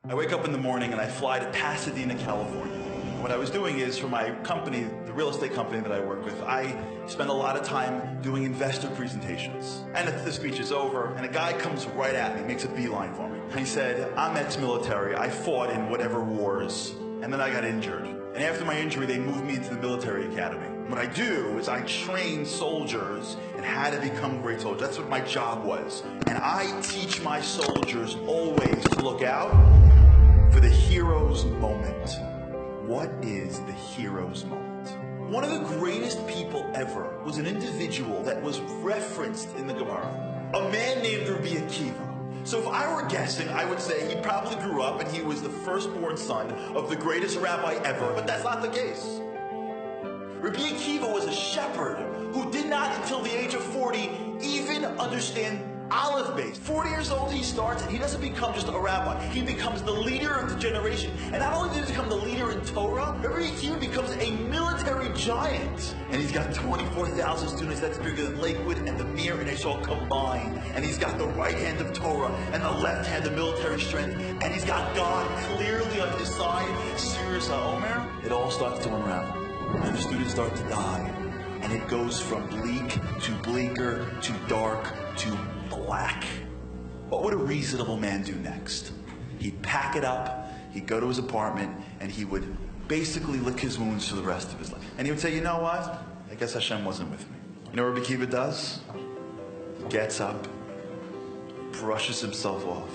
I wake up in the morning and I fly to Pasadena, California. And what I was doing is, for my company, the real estate company that I work with, I spend a lot of time doing investor presentations. And the speech is over, and a guy comes right at me, makes a beeline for me. And he said, I'm ex-military. I fought in whatever wars, and then I got injured. And after my injury, they moved me into the military academy. What I do is I train soldiers in how to become great soldiers. That's what my job was. And I teach my soldiers always to look out for the hero's moment. What is the hero's moment? One of the greatest people ever was an individual that was referenced in the Gemara, a man named Rabbi Akiva. So if I were guessing, I would say he probably grew up and he was the firstborn son of the greatest rabbi ever, but that's not the case. Rabbi Akiva was a shepherd who did not, until the age of 40, even understand Aleph base. 40 years old he starts, and he doesn't become just a rabbi. He becomes the leader of the generation. And not only does he become the leader in Torah, Rabbi Akiva becomes a military giant. And he's got 24,000 students. That's bigger than Lakewood and the Mir and Ishal combined. And he's got the right hand of Torah and the left hand of military strength. And he's got God clearly on his side. Sirius HaOmer. It all starts to unravel. And the students start to die. And it goes from bleak to bleaker to dark to black. What would a reasonable man do next? He'd pack it up, he'd go to his apartment, and he would basically lick his wounds for the rest of his life. And he would say, you know what? I guess Hashem wasn't with me. You know what Rabbi Akiva does? He gets up, brushes himself off,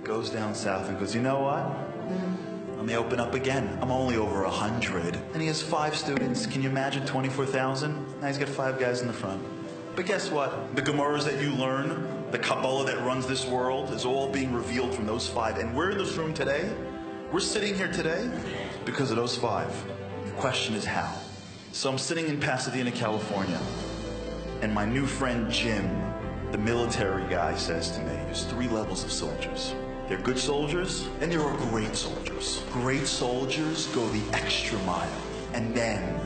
goes down south and goes, you know what? Let me open up again. I'm only over 100. And he has 5 students. Can you imagine 24,000? Now he's got 5 guys in the front. But guess what? The Gemaras that you learn, the Kabbalah that runs this world, is all being revealed from those 5. And we're in this room today. We're sitting here today because of those 5. The question is how. So I'm sitting in Pasadena, California, and my new friend Jim, the military guy, says to me, there's 3 levels of soldiers. They're good soldiers, and there are great soldiers. Great soldiers go the extra mile. And then,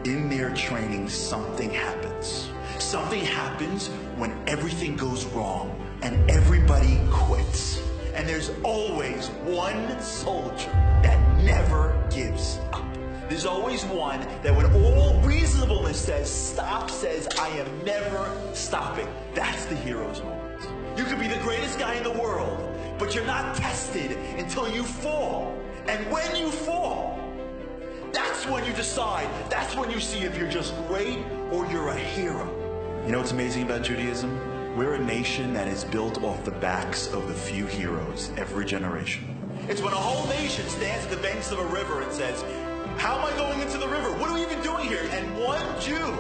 in their training, something happens. Something happens when everything goes wrong and everybody quits. And there's always one soldier that never gives up. There's always one that, when all reasonableness says stop, says I am never stopping. That's the hero's moment. You could be the greatest guy in the world, but you're not tested until you fall. And when you fall, that's when you decide, that's when you see if you're just great or you're a hero. You know what's amazing about Judaism? We're a nation that is built off the backs of the few heroes every generation. It's when a whole nation stands at the banks of a river and says, how am I going into the river? What are we even doing here? And one Jew,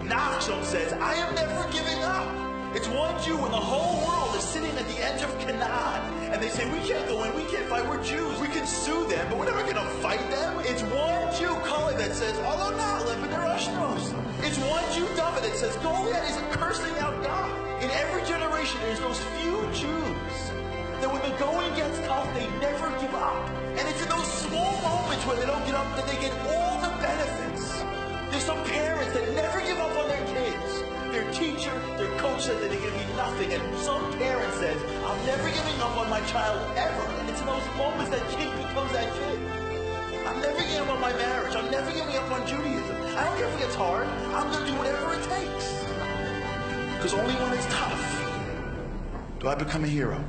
Nachshon, says, I am never giving up. It's one Jew when the whole world is sitting at the edge of Canaan, and they say, we can't go in, we can't fight, we're Jews. We can sue them, but we're never going to fight them. It's one Jew, Kali, that says, Allah na'aleh b'derashnos. It's one Jew, David, that says, Goliath is cursing out God. In every generation, there's those few Jews that when the going gets tough, they never give up. And it's in those small moments when they don't give up that they get all the benefits. There's some parents that never give up on their kids. Their teacher, their coach says that they're going to be nothing, and some parent says, I'm never giving up on my child ever. And it's in those moments that kid becomes that kid. I'm never giving up on my marriage. I'm never giving up on Judaism. I don't care if it gets hard. I'm going to do whatever it takes. Because only when it's tough do I become a hero.